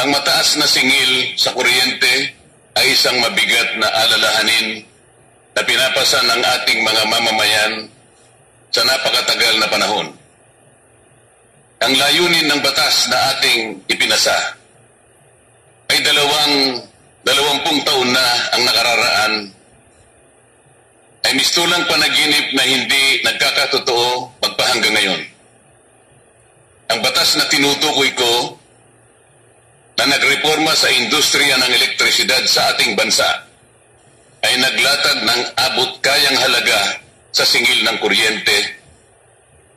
Ang mataas na singil sa kuryente ay isang mabigat na alalahanin na pinapasa ng ating mga mamamayan sa napakatagal na panahon. Ang layunin ng batas na ating ipinasa ay 20 taon na ang nakararaan ay mistulang panaginip na hindi nagkakatotoo magpahanggang ngayon. Ang batas na tinutukoy ko na nagreforma sa industriya ng elektrisidad sa ating bansa ay naglatag ng abot kayang halaga sa singil ng kuryente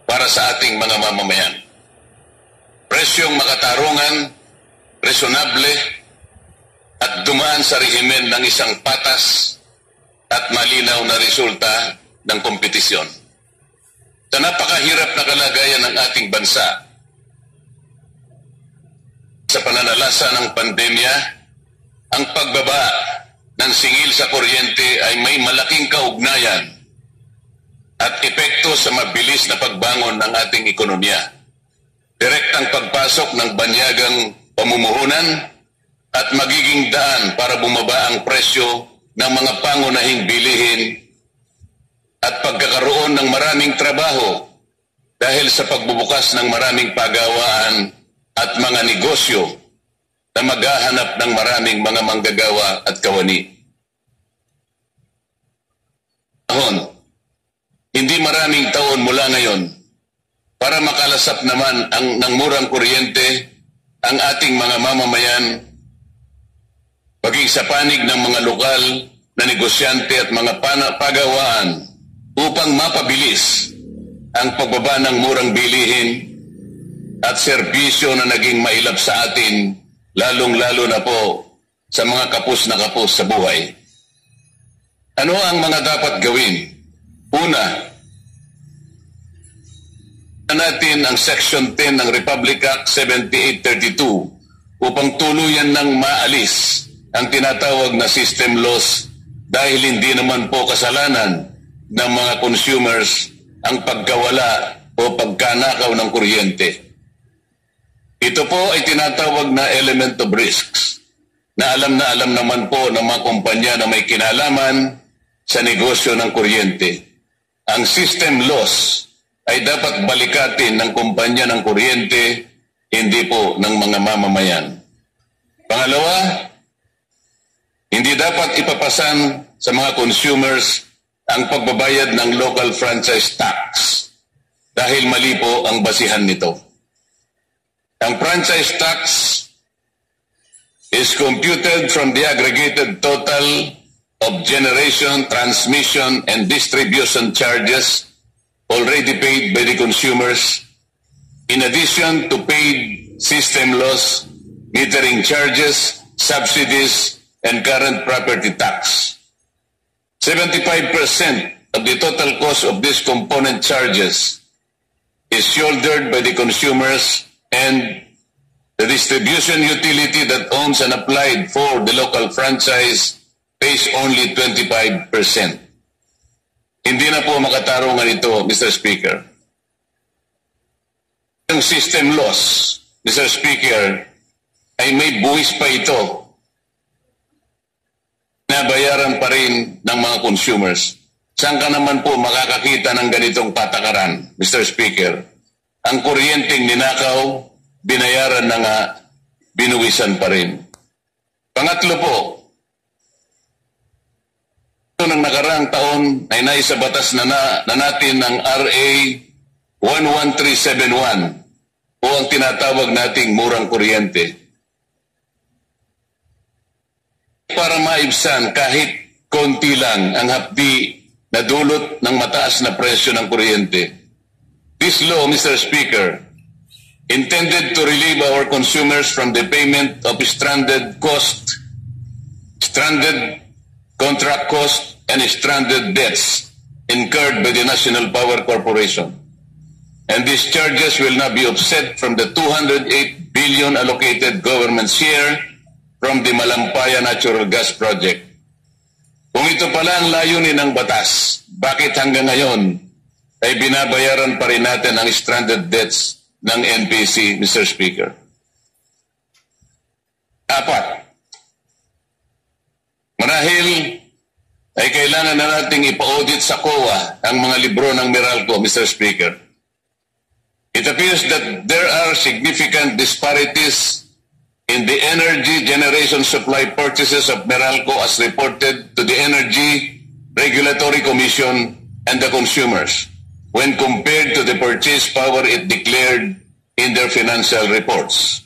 para sa ating mga mamamayan. Presyong makatarungan, resonable at dumaan sa rehimen ng isang patas at malinaw na resulta ng kompetisyon. Sa napakahirap na kalagayan ng ating bansa, sa pananalasa ng pandemya, ang pagbaba ng singil sa kuryente ay may malaking kaugnayan at epekto sa mabilis na pagbangon ng ating ekonomiya. Direktang pagpasok ng banyagang pamumuhunan at magiging daan para bumaba ang presyo ng mga pangunahing bilihin at pagkakaroon ng maraming trabaho dahil sa pagbubukas ng maraming pagawaan at mga negosyo na maghahanap ng maraming mga manggagawa at kawani. Hindi maraming taon mula ngayon para makalasap naman ng murang kuryente ang ating mga mamamayan maging sa panig ng mga lokal na negosyante at mga pagawaan upang mapabilis ang pagbaba ng murang bilihin at serbisyo na naging mailap sa atin, lalong-lalo na po sa mga kapos na kapos sa buhay. Ano ang mga dapat gawin? Una, natin ang Section 10 ng Republic Act 7832 upang tuluyan ng maalis ang tinatawag na system loss dahil hindi naman po kasalanan ng mga consumers ang pagkawala o pagkanakaw ng kuryente. Ito po ay tinatawag na element of risks na alam naman po ng mga kumpanya na may kinalaman sa negosyo ng kuryente. Ang system loss ay dapat balikatin ng kumpanya ng kuryente, hindi po ng mga mamamayan. Pangalawa, hindi dapat ipapasan sa mga consumers ang pagbabayad ng local franchise tax dahil mali po ang basihan nito. Ang franchise tax is computed from the aggregated total of generation, transmission, and distribution charges already paid by the consumers, in addition to paid system loss, metering charges, subsidies, and current property tax. 75% of the total cost of these component charges is shouldered by the consumers, and the distribution utility that owns and applied for the local franchise pays only 25%. Hindi na po makatarungan ito, Mr. Speaker. Ang system loss, Mr. Speaker, ay may buwis pa ito. Nabayaran pa rin ng mga consumers. Saan ka naman po makakakita ng ganitong patakaran, Mr. Speaker? Ang kuryenteng ninakaw, binayaran na nga, binuwisan pa rin. Pangatlo po, ito ng nakaraang taon ay naisabatas na natin ng RA 11371 o ang tinatawag nating murang kuryente. Para maibsan kahit konti lang ang hapdi na dulot ng mataas na presyo ng kuryente. This law, Mr. Speaker, intended to relieve our consumers from the payment of stranded contract cost, and stranded debts incurred by the National Power Corporation. And these charges will not be offset from the 208 billion allocated government share from the Malampaya Natural Gas Project. Kung ito pala ang layunin ng batas, bakit hanggang ngayon ay binabayaran pa rin natin ang stranded debts ng NPC, Mr. Speaker? Ikaapat, marahil ay kailangan na nating ipa-audit sa COA ang mga libro ng Meralco, Mr. Speaker. It appears that there are significant disparities in the energy generation supply purchases of Meralco as reported to the Energy Regulatory Commission and the consumers when compared to the purchase power it declared in their financial reports.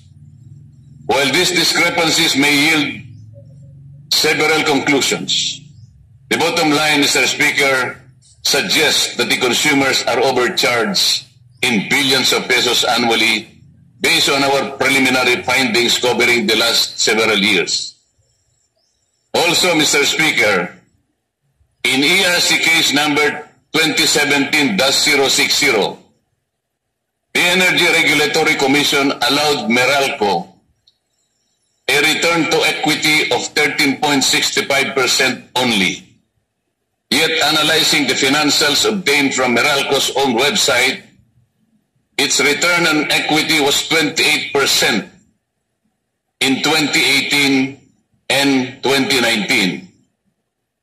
While these discrepancies may yield several conclusions, the bottom line, Mr. Speaker, suggests that the consumers are overcharged in billions of pesos annually based on our preliminary findings covering the last several years. Also, Mr. Speaker, in ERC case number 2017-060, the Energy Regulatory Commission allowed Meralco a return to equity of 13.65% only. Yet analyzing the financials obtained from Meralco's own website, its return on equity was 28% in 2018 and 2019.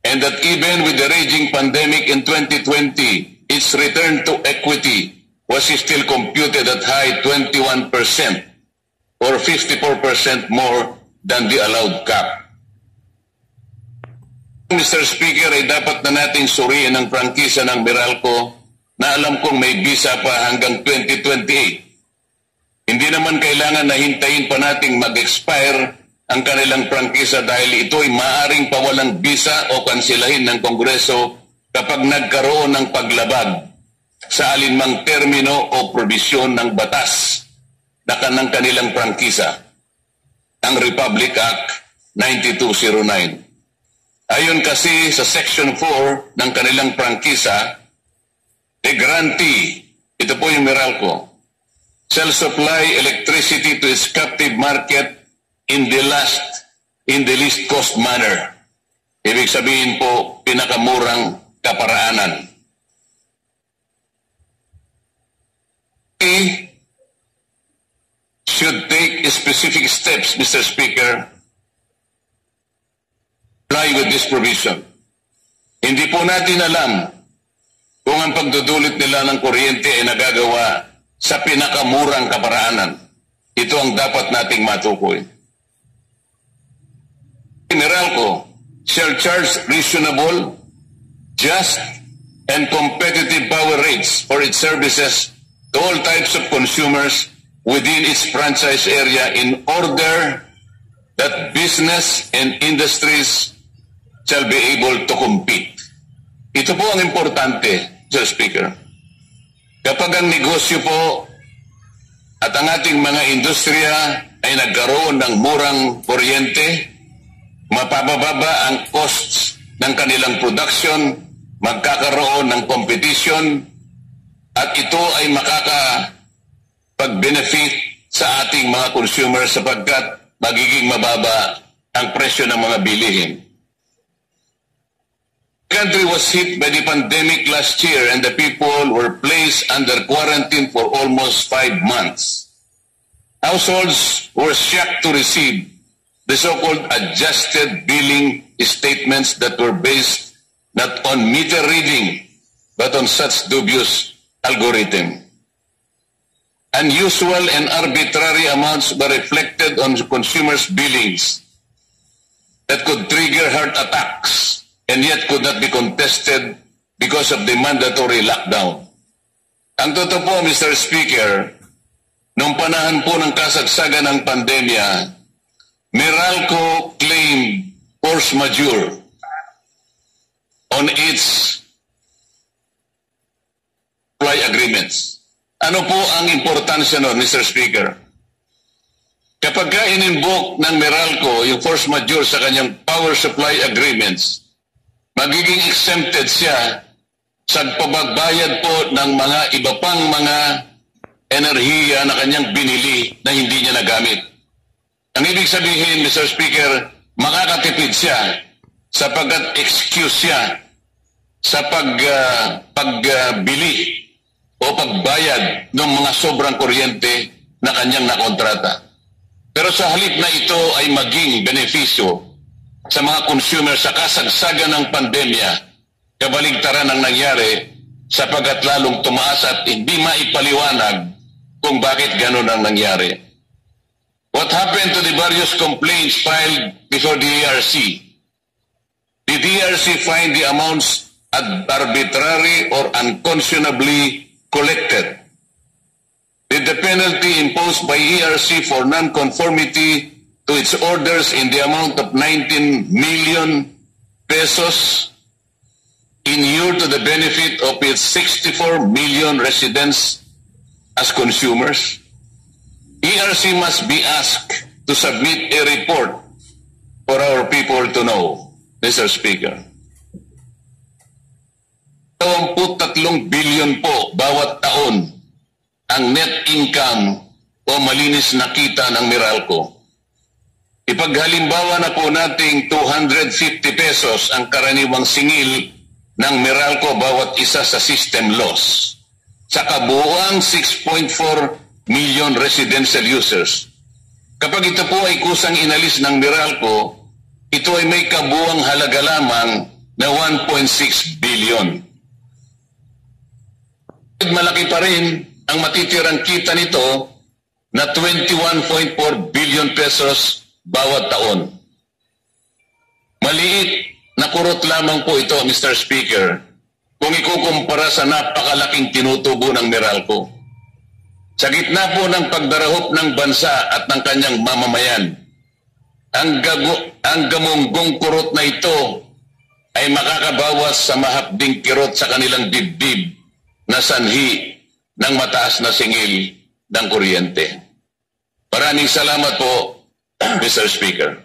And that even with the raging pandemic in 2020, its return to equity was still computed at high 21% or 54% more than the allowed cap. Mr. Speaker, ay dapat na nating suriin ang prangkisa ng Meralco na alam kong may visa pa hanggang 2028. Hindi naman kailangan na hintayin pa nating mag-expire ang kanilang prangkisa dahil ito'y maaaring pawalang visa o kansilahin ng Kongreso kapag nagkaroon ng paglabag sa alinmang termino o probisyon ng batas na ng kanilang prangkisa, ang Republic Act 9209. Ayon kasi sa Section 4 ng kanilang prangkisa, the grantee, ito po yung Meralco, shall supply electricity to its captive market in the least cost manner. Ibig sabihin po, pinakamurang kaparaanan. We should take specific steps, Mr. Speaker, comply with this provision. Hindi po natin alam kung ang pagdudulot nila ng kuryente ay nagagawa sa pinakamurang kaparaanan. Ito ang dapat nating matukoy. Meralco shall charge reasonable, just, and competitive power rates for its services to all types of consumers within its franchise area in order that business and industries shall be able to compete. Ito po ang importante, Mr. Speaker. Kapag ang negosyo po at ang ating mga industriya ay nagkaroon ng murang kuryente, mapababa ang costs ng kanilang production, magkakaroon ng competition, at ito ay makakapag-benefit sa ating mga consumers sapagkat magiging mababa ang presyo ng mga bilihin. The country was hit by the pandemic last year and the people were placed under quarantine for almost 5 months. Households were shocked to receive the so-called adjusted billing statements that were based not on meter reading but on such dubious algorithm. Unusual and arbitrary amounts were reflected on consumers' billings that could trigger heart attacks and yet could not be contested because of the mandatory lockdown. Ang totoo po, Mr. Speaker, noong panahon po ng kasagsagan ng pandemya, Meralco claimed force majeure on its supply agreements. Ano po ang importansya nun, Mr. Speaker? Kapag in-invoke ng Meralco yung force majeure sa kanyang power supply agreements, magiging exempted siya sa pagbayad po ng mga iba pang mga enerhiya na kanyang binili na hindi niya nagamit. Ang ibig sabihin, Mr. Speaker, makakatipid siya sapagkat excuse siya sa pagbili o pagbayad ng mga sobrang kuryente na kanyang nakontrata. Pero sa halip na ito ay maging benepisyo sa mga consumer sa kasagsagan ng pandemya, kabaligtaran ang nangyari sapagkat lalong tumaas at hindi maipaliwanag kung bakit ganun ang nangyari. What happened to the various complaints filed before the ERC? Did the ERC find the amounts arbitrary or unconscionably collected? Did the penalty imposed by ERC for non-conformity to its orders in the amount of 19 million pesos inure to the benefit of its 64 million residents as consumers? ERC must be asked to submit a report for our people to know, Mr. Speaker. 23 billion po bawat taon ang net income o malinis na kita ng Meralco. Ipaghalimbawa na po nating 250 pesos ang karaniwang singil ng Meralco bawat isa sa system loss. Sa kabuuang 6.4 million residential users. Kapag ito po ay kusang inalis ng Meralco, ito ay may kabuuang halaga lamang na 1.6 billion. Malaki pa rin ang matitirang kita nito na 21.4 billion pesos bawat taon. Maliit na kurot lamang po ito, Mr. Speaker, kung ikukumpara sa napakalaking tinutubo ng Meralco. Sa gitna po ng pagdarahop ng bansa at ng kanyang mamamayan, ang gamunggong kurot na ito ay makakabawas sa mahapding kirot sa kanilang dibdib na sanhi ng mataas na singil ng kuryente. Maraming salamat po, Mr. Speaker.